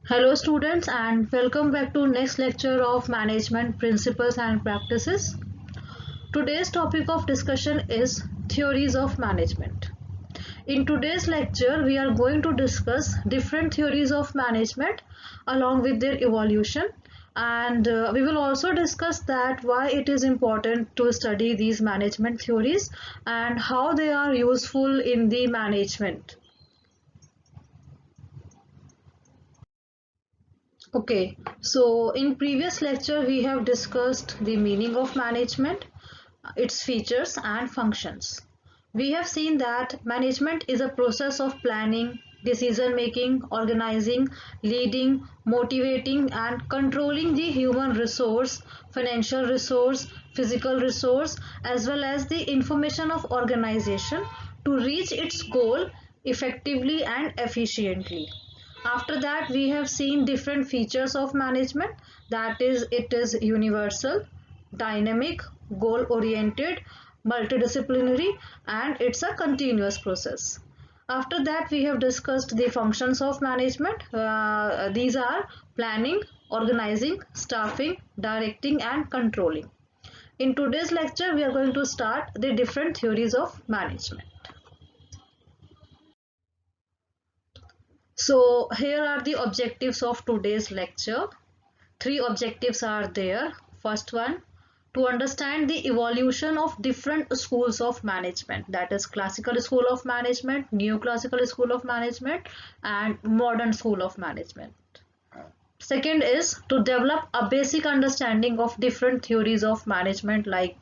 Hello students and welcome back to next lecture of management principles and practices. Today's topic of discussion is theories of management. In today's lecture we are going to discuss different theories of management along with their evolution, and we will also discuss that why it is important to study these management theories and how they are useful in the management. Okay, so in previous lecture we have discussed the meaning of management, its features and functions. We have seen that management is a process of planning, decision making, organizing, leading, motivating and controlling the human resource, financial resource, physical resource as well as the information of organization to reach its goal effectively and efficiently. After that we have seen different features of management, that is it is universal, dynamic, goal oriented, multidisciplinary and it's a continuous process. After that we have discussed the functions of management. These are planning, organizing, staffing, directing and controlling. In today's lecture we are going to start the different theories of management. So here are the objectives of today's lecture. Three objectives are there. First one, to understand the evolution of different schools of management, that is classical school of management, neoclassical school of management and modern school of management. Second is to develop a basic understanding of different theories of management like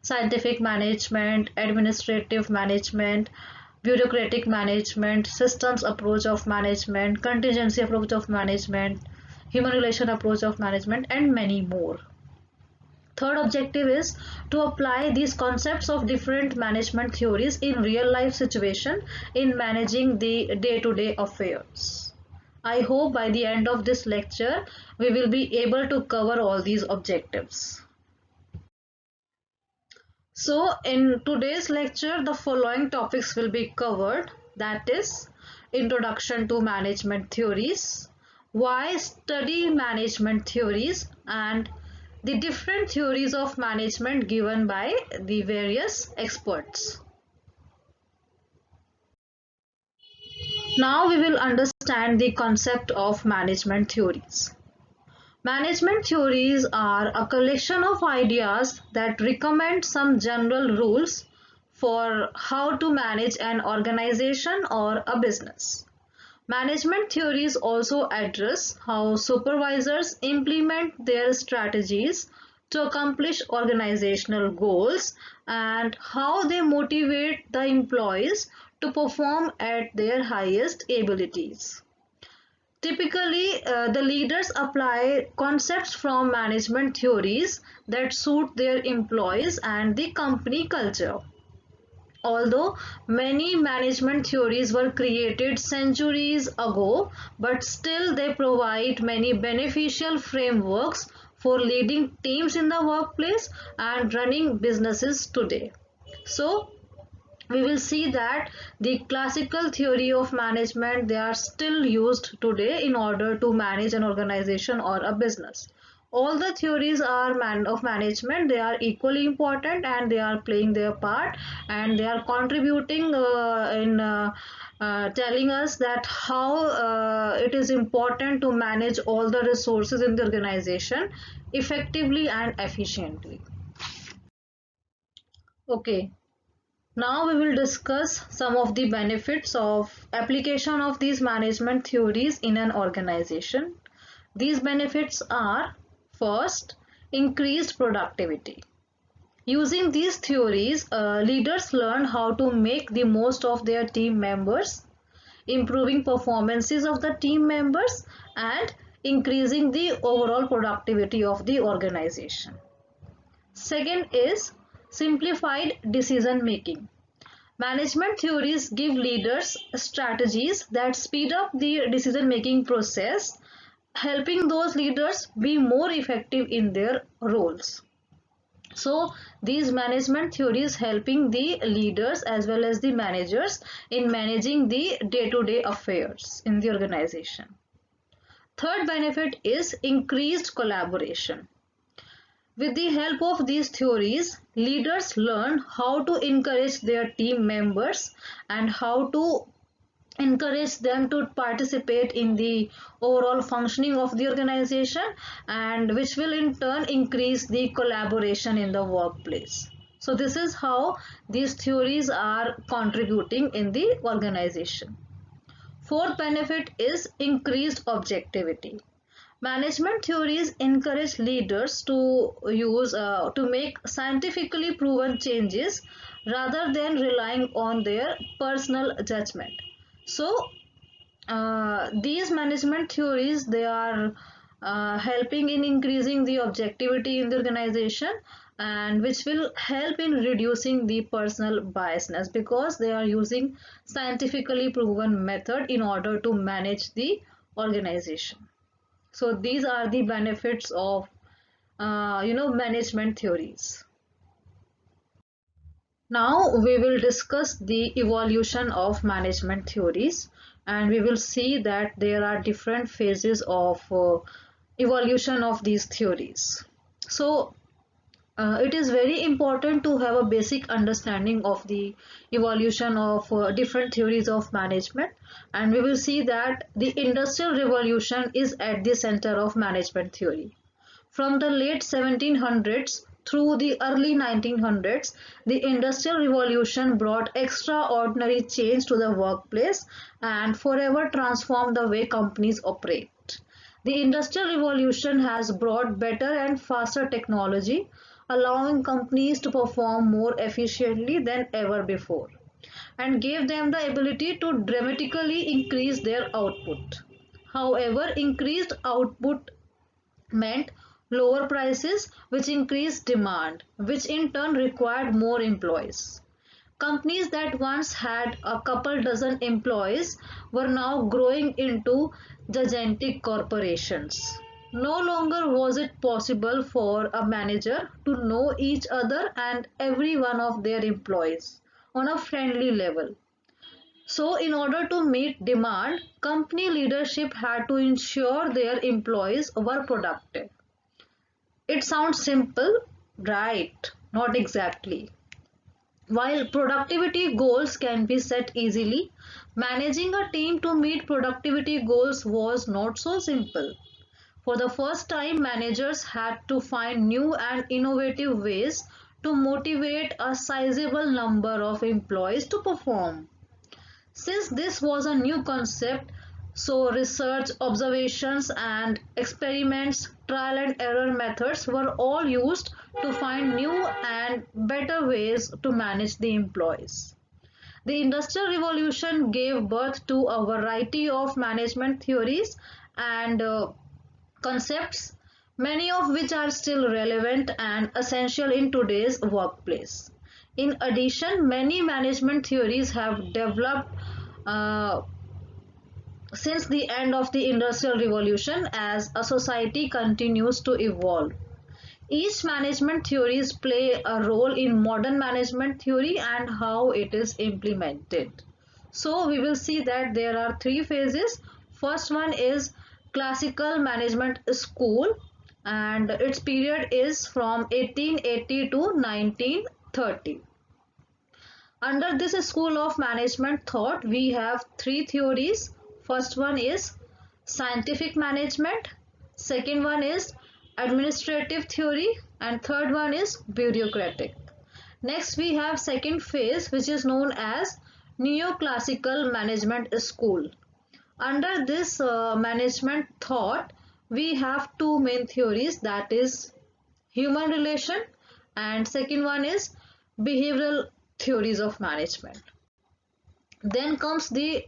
scientific management, administrative management, bureaucratic management, systems approach of management, contingency approach of management, human relation approach of management and many more. Third objective is to apply these concepts of different management theories in real life situation in managing the day-to-day affairs. I hope by the end of this lecture we will be able to cover all these objectives. So in today's lecture the following topics will be covered, that is introduction to management theories, why study management theories and the different theories of management given by the various experts. Now we will understand the concept of management theories. Management theories are a collection of ideas that recommend some general rules for how to manage an organization or a business. Management theories also address how supervisors implement their strategies to accomplish organizational goals and how they motivate the employees to perform at their highest abilities. Typically, the leaders apply concepts from management theories that suit their employees and the company culture. Although many management theories were created centuries ago, but still they provide many beneficial frameworks for leading teams in the workplace and running businesses today. So, we will see that the classical theory of management, they are still used today in order to manage an organization or a business. All the theories are of management, they are equally important and they are playing their part and they are contributing in telling us that how it is important to manage all the resources in the organization effectively and efficiently. Okay, now we will discuss some of the benefits of application of these management theories in an organization. These benefits are: first, increased productivity. Using these theories, leaders learn how to make the most of their team members, improving performances of the team members and increasing the overall productivity of the organization. Second is simplified decision making. Management theories give leaders strategies that speed up the decision making process, helping those leaders be more effective in their roles. So these management theories helping the leaders as well as the managers in managing the day-to-day affairs in the organization. Third benefit is increased collaboration. With the help of these theories, leaders learn how to encourage their team members and how to encourage them to participate in the overall functioning of the organization, and which will in turn increase the collaboration in the workplace. So this is how these theories are contributing in the organization. Fourth benefit is increased objectivity. Management theories encourage leaders to make scientifically proven changes rather than relying on their personal judgment. So these management theories, they are helping in increasing the objectivity in the organization, and which will help in reducing the personal biasness, because they are using scientifically proven method in order to manage the organization. So these are the benefits of management theories. Now we will discuss the evolution of management theories, and we will see that there are different phases of evolution of these theories. So it is very important to have a basic understanding of the evolution of different theories of management, and we will see that the industrial revolution is at the center of management theory. From the late 1700s through the early 1900s, the Industrial Revolution brought extraordinary change to the workplace and forever transformed the way companies operate. The Industrial Revolution has brought better and faster technology, allowing companies to perform more efficiently than ever before, and gave them the ability to dramatically increase their output. However, increased output meant lower prices, which increased demand, which in turn required more employees. Companies that once had a couple dozen employees were now growing into gigantic corporations. No longer was it possible for a manager to know each other and every one of their employees on a friendly level. So, in order to meet demand, company leadership had to ensure their employees were productive. It sounds simple, right? Not exactly. While productivity goals can be set easily, managing a team to meet productivity goals was not so simple. For the first time, managers had to find new and innovative ways to motivate a sizable number of employees to perform. Since this was a new concept, so research, observations, and experiments, trial and error methods were all used to find new and better ways to manage the employees. The Industrial Revolution gave birth to a variety of management theories and concepts, many of which are still relevant and essential in today's workplace. In addition, many management theories have developed uh, since the end of the Industrial Revolution as a society continues to evolve. Each management theories play a role in modern management theory and how it is implemented. So we will see that there are three phases. First one is classical management school, and its period is from 1880 to 1930. Under this school of management thought, we have three theories. First one is scientific management, second one is administrative theory, and third one is bureaucratic. Next, we have second phase, which is known as neoclassical management school. Under this management thought, we have two main theories, that is human relation, and second one is behavioral theories of management. Then comes the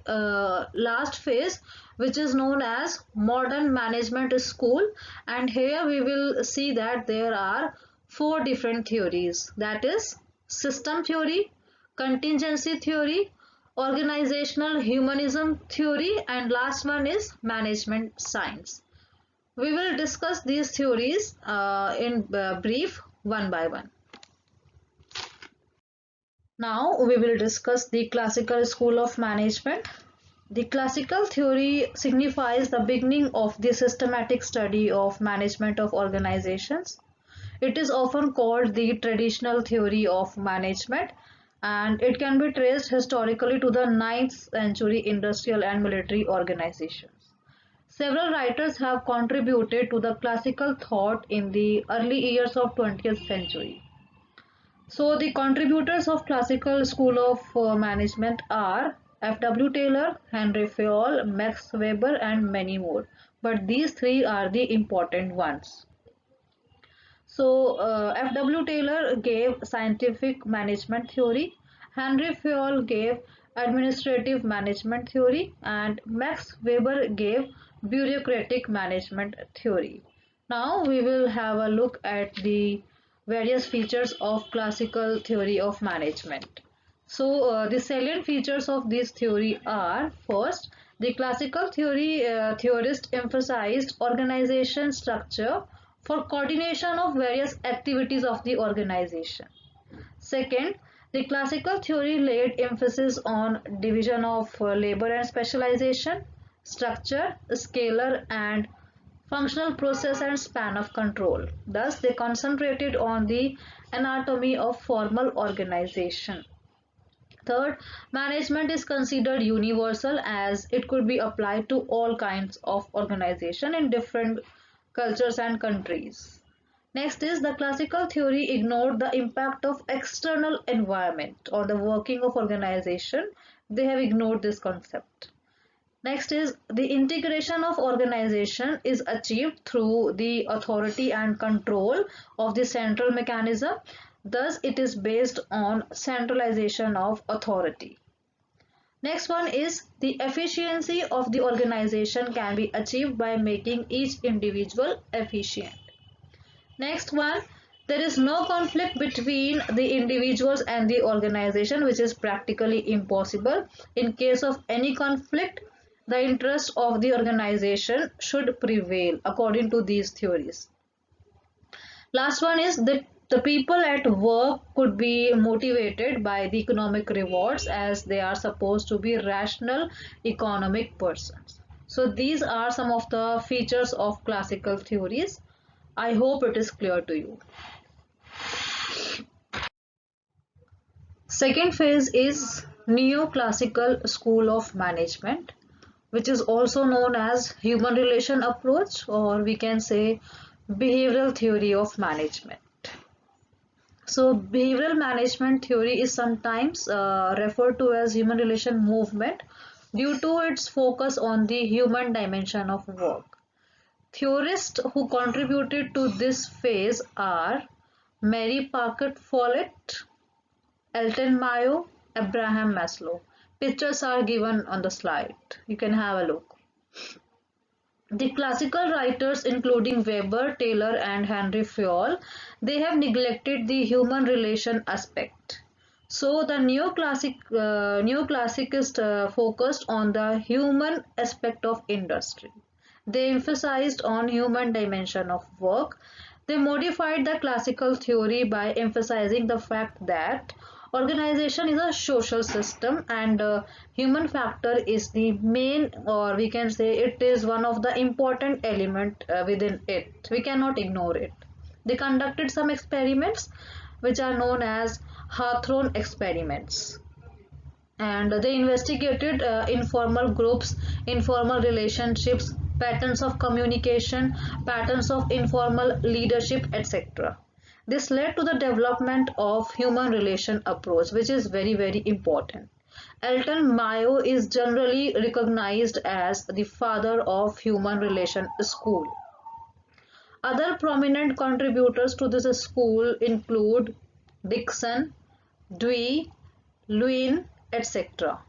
last phase, which is known as modern management school, and here we will see that there are four different theories, that is system theory, contingency theory, organizational humanism theory, and last one is management science. We will discuss these theories in brief, one by one. Now we will discuss the classical school of management. The classical theory signifies the beginning of the systematic study of management of organizations. It is often called the traditional theory of management, and it can be traced historically to the 9th century industrial and military organizations. Several writers have contributed to the classical thought in the early years of 20th century. So the contributors of classical school of management are F. W. Taylor, Henry Fayol, Max Weber, and many more. But these three are the important ones. So F. W. Taylor gave scientific management theory, Henry Fayol gave administrative management theory, and Max Weber gave bureaucratic management theory. Now we will have a look at the various features of classical theory of management. So the salient features of this theory are: first, the classical theory theorist emphasized organization structure for coordination of various activities of the organization. Second, the classical theory laid emphasis on division of labor and specialization, structure, scalar, and functional process and span of control. Thus, they concentrated on the anatomy of formal organization. Third, management is considered universal as it could be applied to all kinds of organization in different cultures and countries. Next is the classical theory ignored the impact of external environment or the working of organization. They have ignored this concept. Next is the integration of organization is achieved through the authority and control of the central mechanism. Thus, it is based on centralization of authority. Next one is the efficiency of the organization can be achieved by making each individual efficient. Next one, there is no conflict between the individuals and the organization, which is practically impossible. In case of any conflict, the interest of the organization should prevail according to these theories. Last one is that the people at work could be motivated by the economic rewards as they are supposed to be rational economic persons. So these are some of the features of classical theories. I hope it is clear to you. Second phase is neoclassical school of management, which is also known as human relation approach, or we can say behavioral theory of management. So behavioral management theory is sometimes referred to as human relation movement due to its focus on the human dimension of work. Theorists who contributed to this phase are Mary Parker Follett, Elton Mayo, Abraham Maslow. Pictures are given on the slide. You can have a look. The classical writers including Weber, Taylor and Henry Fayol, they have neglected the human relation aspect. So the neoclassicists focused on the human aspect of industry. They emphasized on human dimension of work. They modified the classical theory by emphasizing the fact that organization is a social system and human factor is the main, or we can say it is one of the important element within it. We cannot ignore it. They conducted some experiments which are known as Hawthorne experiments, and they investigated informal groups, informal relationships, patterns of communication, patterns of informal leadership, etc. This led to the development of human relation approach, which is very important. Elton Mayo is generally recognized as the father of human relation school. Other prominent contributors to this school include Dixon, Dewey, Lewin, etc.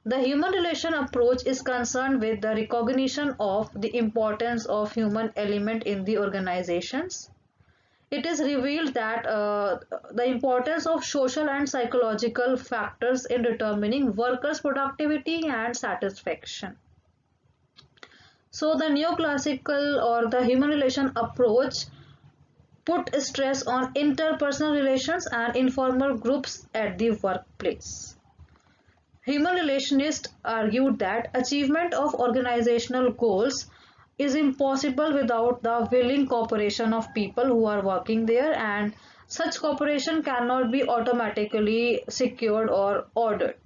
The human relation approach is concerned with the recognition of the importance of human element in the organizations. It is revealed that the importance of social and psychological factors in determining workers' productivity and satisfaction. So the neoclassical or the human relation approach put stress on interpersonal relations and informal groups at the workplace. Human relationists argued that achievement of organizational goals is impossible without the willing cooperation of people who are working there, and such cooperation cannot be automatically secured or ordered.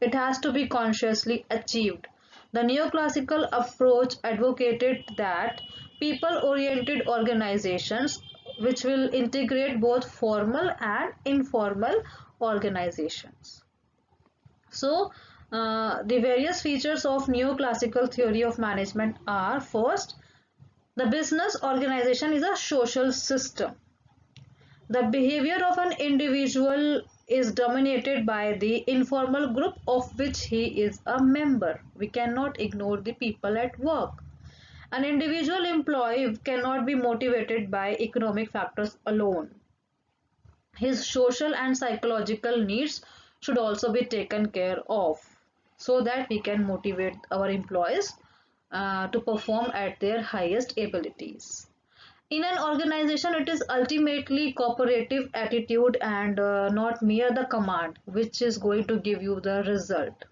It has to be consciously achieved. The neoclassical approach advocated that people-oriented organizations which will integrate both formal and informal organizations. So, the various features of neoclassical theory of management are: first, the business organization is a social system. The behavior of an individual is dominated by the informal group of which he is a member. We cannot ignore the people at work. An individual employee cannot be motivated by economic factors alone. His social and psychological needs should also be taken care of so that we can motivate our employees to perform at their highest abilities. In an organization, it is ultimately cooperative attitude and not mere the command which is going to give you the result.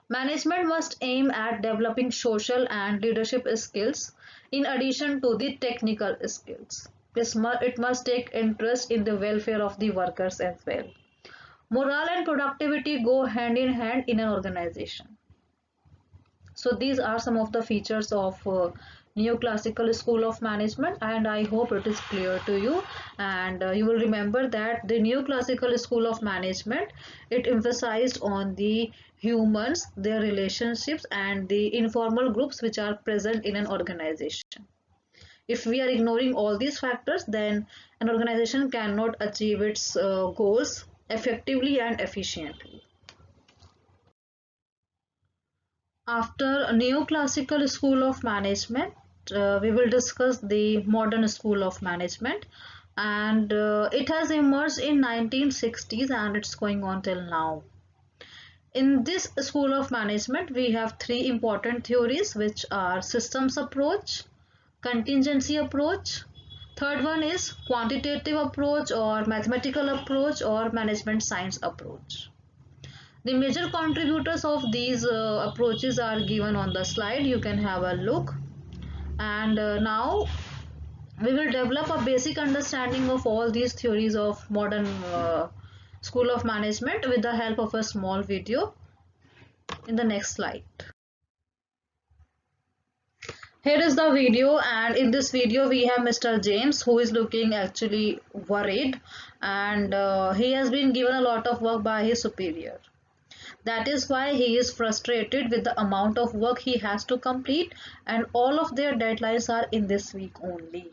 Management must aim at developing social and leadership skills in addition to the technical skills. It must take interest in the welfare of the workers as well. Morale and productivity go hand in hand in an organization. So these are some of the features of neoclassical school of management, and I hope it is clear to you. And you will remember that the neoclassical school of management, it emphasized on the humans, their relationships, and the informal groups which are present in an organization. If we are ignoring all these factors, then an organization cannot achieve its goals effectively and efficiently. After a neoclassical school of management, we will discuss the modern school of management, and it has emerged in 1960s and it's going on till now. In this school of management, we have three important theories which are systems approach, contingency approach. Third one is quantitative approach or mathematical approach or management science approach. The major contributors of these approaches are given on the slide. You can have a look. And now we will develop a basic understanding of all these theories of modern school of management with the help of a small video in the next slide. Here is the video, and in this video we have Mr. James, who is looking actually worried, and he has been given a lot of work by his superior. That is why he is frustrated with the amount of work he has to complete, and all of their deadlines are in this week only.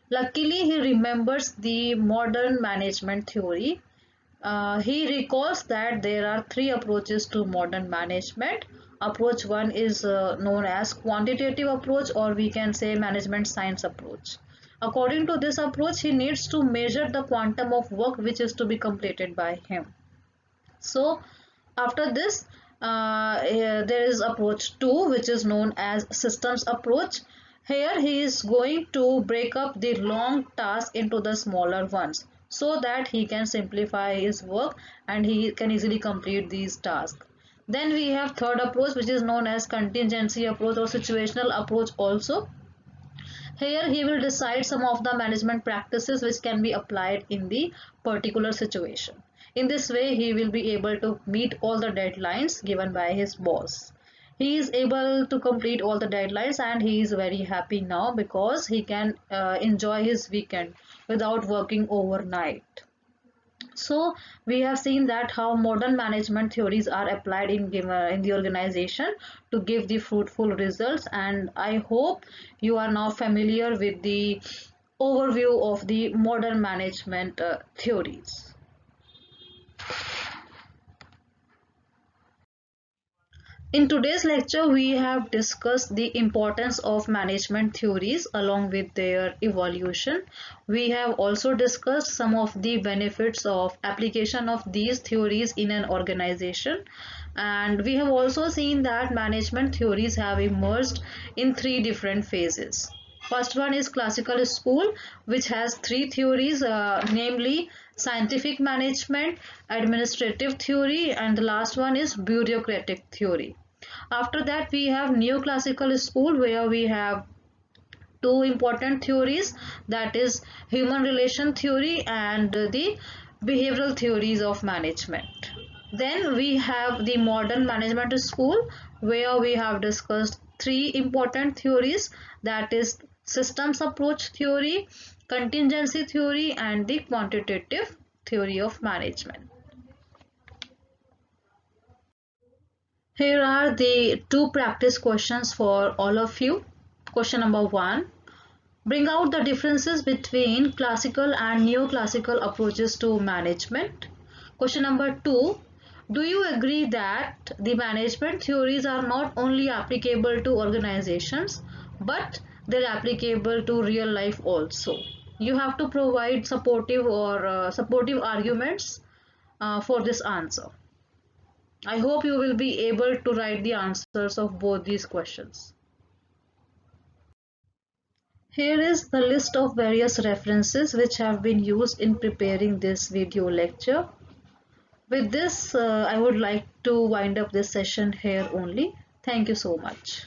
Luckily, he remembers the modern management theory. He recalls that there are three approaches to modern management. Approach one is known as quantitative approach, or we can say management science approach. According to this approach, he needs to measure the quantum of work which is to be completed by him. So after this, there is approach 2, which is known as systems approach. Here he is going to break up the long task into the smaller ones so that he can simplify his work and he can easily complete these tasks. Then we have third approach, which is known as contingency approach or situational approach also. Here he will decide some of the management practices which can be applied in the particular situation. In this way, he will be able to meet all the deadlines given by his boss. He is able to complete all the deadlines and he is very happy now because he can enjoy his weekend without working overnight. So we have seen that how modern management theories are applied in the organization to give the fruitful results, and I hope you are now familiar with the overview of the modern management theories. In today's lecture, we have discussed the importance of management theories along with their evolution. We have also discussed some of the benefits of application of these theories in an organization. And we have also seen that management theories have emerged in three different phases. First one is classical school, which has three theories, namely scientific management, administrative theory, and the last one is bureaucratic theory. After that, we have neoclassical school, where we have two important theories, that is human relation theory and the behavioral theories of management. Then we have the modern management school, where we have discussed three important theories, that is systems approach theory, contingency theory, and the quantitative theory of management. Here are the two practice questions for all of you. Question number 1. Bring out the differences between classical and neoclassical approaches to management. Question number 2. Do you agree that the management theories are not only applicable to organizations, but they're applicable to real life also? You have to provide supportive arguments for this answer. I hope you will be able to write the answers of both these questions. Here is the list of various references which have been used in preparing this video lecture. With this, I would like to wind up this session here only. Thank you so much.